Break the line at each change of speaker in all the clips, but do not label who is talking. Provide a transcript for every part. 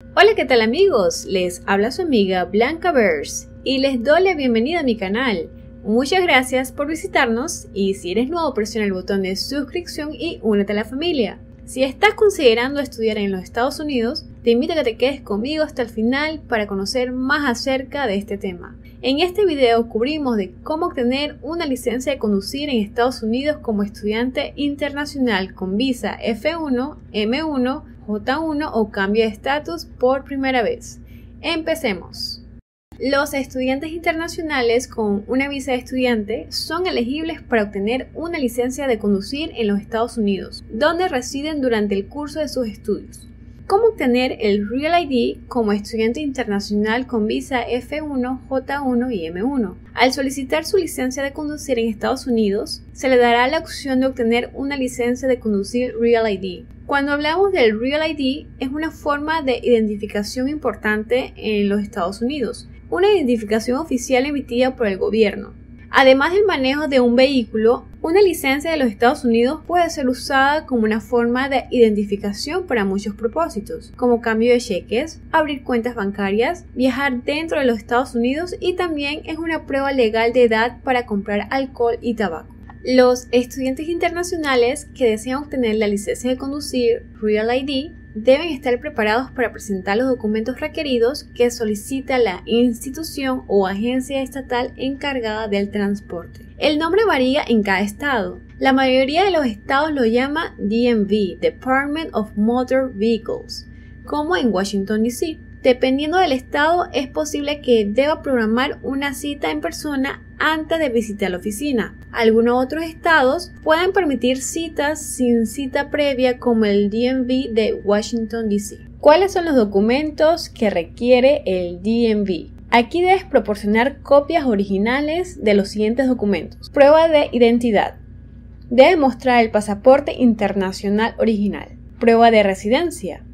Hola, ¿qué tal amigos? Les habla su amiga Blanca Bears y les doy la bienvenida a mi canal. Muchas gracias por visitarnos y si eres nuevo presiona el botón de suscripción y únete a la familia. Si estás considerando estudiar en los Estados Unidos, te invito a que te quedes conmigo hasta el final para conocer más acerca de este tema. En este video cubrimos de cómo obtener una licencia de conducir en Estados Unidos como estudiante internacional con visa F1, M1, J1 o cambio de estatus por primera vez. Empecemos. Los estudiantes internacionales con una visa de estudiante son elegibles para obtener una licencia de conducir en los Estados Unidos, donde residen durante el curso de sus estudios. ¿Cómo obtener el Real ID como estudiante internacional con visa F1, J1 y M1? Al solicitar su licencia de conducir en Estados Unidos, se le dará la opción de obtener una licencia de conducir Real ID. Cuando hablamos del Real ID, es una forma de identificación importante en los Estados Unidos, una identificación oficial emitida por el gobierno. Además del manejo de un vehículo, una licencia de los Estados Unidos puede ser usada como una forma de identificación para muchos propósitos, como cambio de cheques, abrir cuentas bancarias, viajar dentro de los Estados Unidos y también es una prueba legal de edad para comprar alcohol y tabaco. Los estudiantes internacionales que desean obtener la licencia de conducir Real ID deben estar preparados para presentar los documentos requeridos que solicita la institución o agencia estatal encargada del transporte. El nombre varía en cada estado. La mayoría de los estados lo llama DMV, Department of Motor Vehicles, como en Washington, D.C. Dependiendo del estado, es posible que deba programar una cita en persona antes de visitar la oficina. Algunos otros estados pueden permitir citas sin cita previa, como el DMV de Washington, D.C. ¿Cuáles son los documentos que requiere el DMV? Aquí debes proporcionar copias originales de los siguientes documentos. Prueba de identidad. Debe mostrar el pasaporte internacional original. Prueba de residencia.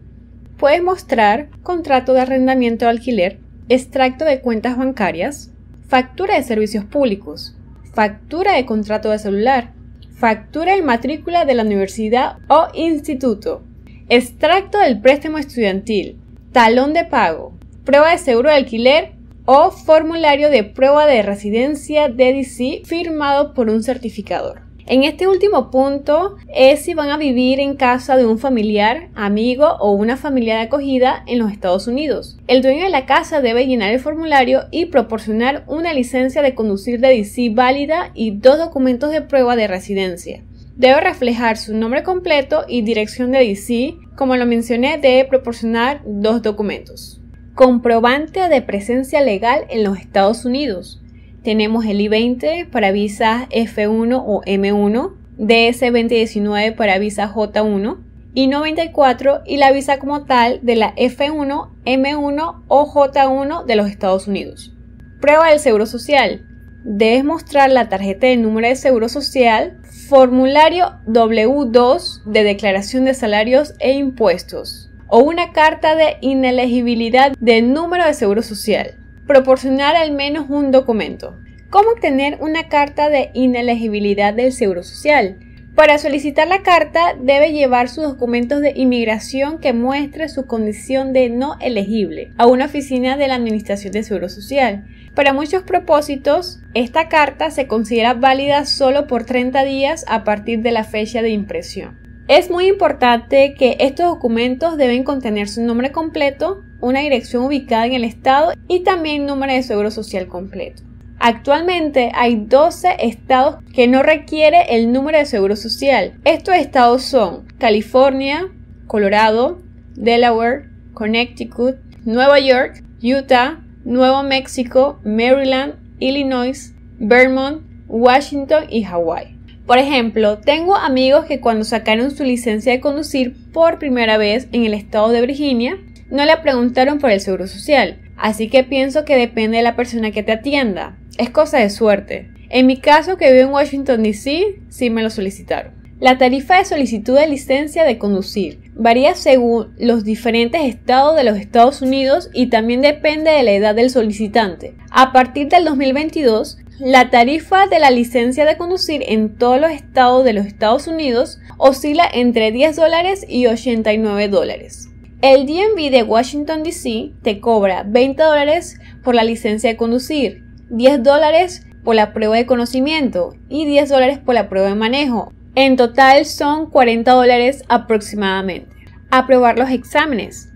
Puedes mostrar contrato de arrendamiento o alquiler, extracto de cuentas bancarias, factura de servicios públicos, factura de contrato de celular, factura de matrícula de la universidad o instituto, extracto del préstamo estudiantil, talón de pago, prueba de seguro de alquiler o formulario de prueba de residencia de D.C. firmado por un certificador. En este último punto es si van a vivir en casa de un familiar, amigo o una familia de acogida en los Estados Unidos. El dueño de la casa debe llenar el formulario y proporcionar una licencia de conducir de D.C. válida y 2 documentos de prueba de residencia. Debe reflejar su nombre completo y dirección de D.C. Como lo mencioné, debe proporcionar 2 documentos. Comprobante de presencia legal en los Estados Unidos. Tenemos el I-20 para visa F1 o M1, DS-2019 para visa J1, I-94 y la visa como tal de la F1, M1 o J1 de los Estados Unidos. Prueba del seguro social. Debes mostrar la tarjeta de número de seguro social, formulario W2 de declaración de salarios e impuestos, o una carta de inelegibilidad del número de seguro social. Proporcionar al menos un documento. ¿Cómo obtener una carta de inelegibilidad del Seguro Social? Para solicitar la carta debe llevar sus documentos de inmigración que muestre su condición de no elegible a una oficina de la Administración de Seguro Social. Para muchos propósitos, esta carta se considera válida solo por 30 días a partir de la fecha de impresión. Es muy importante que estos documentos deben contener su nombre completo, una dirección ubicada en el estado y también número de seguro social completo. Actualmente hay 12 estados que no requiere el número de seguro social. Estos estados son California, Colorado, Delaware, Connecticut, Nueva York, Utah, Nuevo México, Maryland, Illinois, Vermont, Washington y Hawái. Por ejemplo, tengo amigos que cuando sacaron su licencia de conducir por primera vez en el estado de Virginia, no le preguntaron por el seguro social, así que pienso que depende de la persona que te atienda. Es cosa de suerte. En mi caso, que vivo en Washington, D.C., sí me lo solicitaron. La tarifa de solicitud de licencia de conducir varía según los diferentes estados de los Estados Unidos y también depende de la edad del solicitante. A partir del 2022, la tarifa de la licencia de conducir en todos los estados de los Estados Unidos oscila entre $10 y $89. El DMV de Washington DC te cobra $20 por la licencia de conducir, $10 por la prueba de conocimiento y $10 por la prueba de manejo. En total son $40 aproximadamente. Aprobar los exámenes.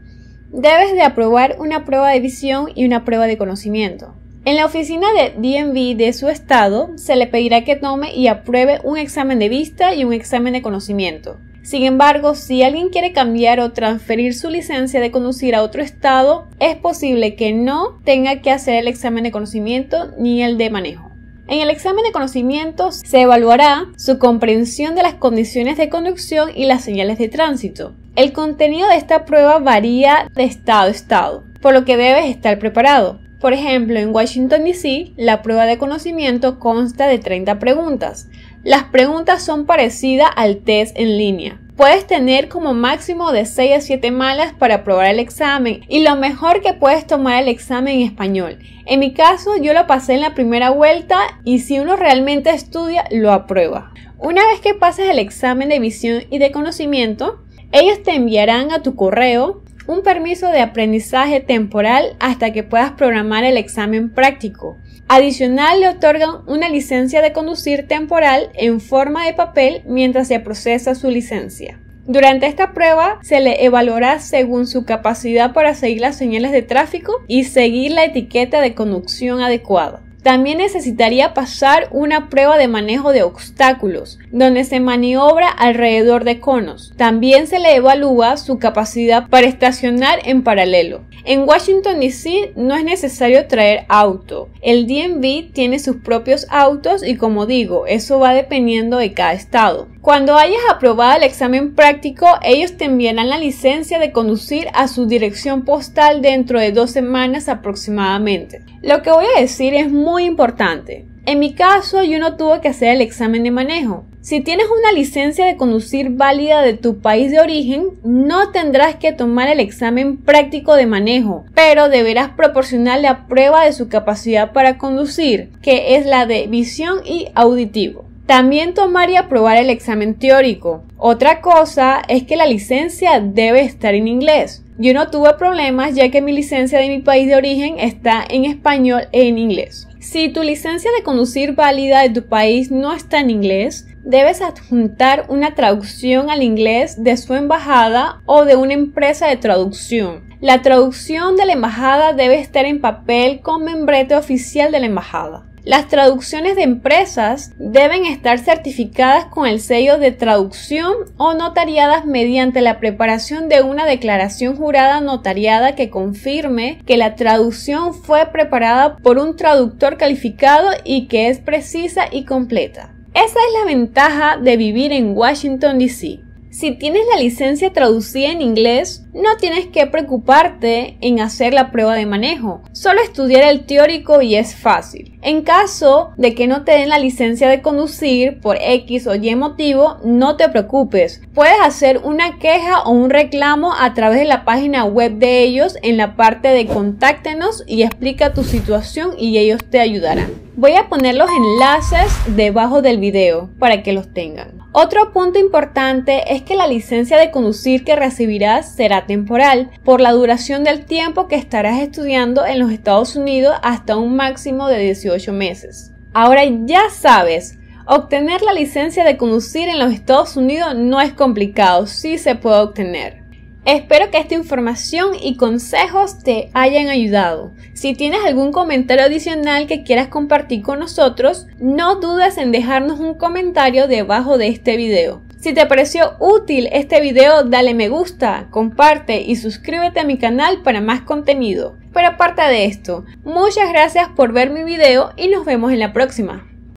Debes de aprobar una prueba de visión y una prueba de conocimiento. En la oficina de DMV de su estado se le pedirá que tome y apruebe un examen de vista y un examen de conocimiento. Sin embargo, si alguien quiere cambiar o transferir su licencia de conducir a otro estado, es posible que no tenga que hacer el examen de conocimiento ni el de manejo. En el examen de conocimiento se evaluará su comprensión de las condiciones de conducción y las señales de tránsito. El contenido de esta prueba varía de estado a estado, por lo que debes estar preparado. Por ejemplo, en Washington DC, la prueba de conocimiento consta de 30 preguntas. Las preguntas son parecidas al test en línea. Puedes tener como máximo de 6 a 7 malas para aprobar el examen y lo mejor que puedes tomar el examen en español. En mi caso, yo lo pasé en la primera vuelta y si uno realmente estudia, lo aprueba. Una vez que pases el examen de visión y de conocimiento, ellos te enviarán a tu correo un permiso de aprendizaje temporal hasta que puedas programar el examen práctico. Adicional, le otorgan una licencia de conducir temporal en forma de papel mientras se procesa su licencia. Durante esta prueba se le evaluará según su capacidad para seguir las señales de tráfico y seguir la etiqueta de conducción adecuada. También necesitaría pasar una prueba de manejo de obstáculos, donde se maniobra alrededor de conos. También se le evalúa su capacidad para estacionar en paralelo. En Washington DC no es necesario traer auto. El DMV tiene sus propios autos y, como digo, eso va dependiendo de cada estado. Cuando hayas aprobado el examen práctico, ellos te enviarán la licencia de conducir a su dirección postal dentro de 2 semanas aproximadamente. Lo que voy a decir es muy importante. En mi caso, yo no tuve que hacer el examen de manejo. Si tienes una licencia de conducir válida de tu país de origen, no tendrás que tomar el examen práctico de manejo, pero deberás proporcionar la prueba de su capacidad para conducir, que es la de visión y auditivo. También tomar y aprobar el examen teórico. Otra cosa es que la licencia debe estar en inglés. Yo no tuve problemas ya que mi licencia de mi país de origen está en español e en inglés. Si tu licencia de conducir válida de tu país no está en inglés, debes adjuntar una traducción al inglés de su embajada o de una empresa de traducción. La traducción de la embajada debe estar en papel con membrete oficial de la embajada. Las traducciones de empresas deben estar certificadas con el sello de traducción o notariadas mediante la preparación de una declaración jurada notariada que confirme que la traducción fue preparada por un traductor calificado y que es precisa y completa. Esa es la ventaja de vivir en Washington DC. Si tienes la licencia traducida en inglés, no tienes que preocuparte en hacer la prueba de manejo. Solo estudiar el teórico y es fácil. En caso de que no te den la licencia de conducir por X o Y motivo, no te preocupes. Puedes hacer una queja o un reclamo a través de la página web de ellos en la parte de contáctenos y explica tu situación y ellos te ayudarán. Voy a poner los enlaces debajo del video para que los tengan. Otro punto importante es que la licencia de conducir que recibirás será temporal, por la duración del tiempo que estarás estudiando en los Estados Unidos hasta un máximo de 18 meses. Ahora ya sabes, obtener la licencia de conducir en los Estados Unidos no es complicado, sí se puede obtener. Espero que esta información y consejos te hayan ayudado. Si tienes algún comentario adicional que quieras compartir con nosotros, no dudes en dejarnos un comentario debajo de este video. Si te pareció útil este video, dale me gusta, comparte y suscríbete a mi canal para más contenido. Pero aparte de esto, muchas gracias por ver mi video y nos vemos en la próxima.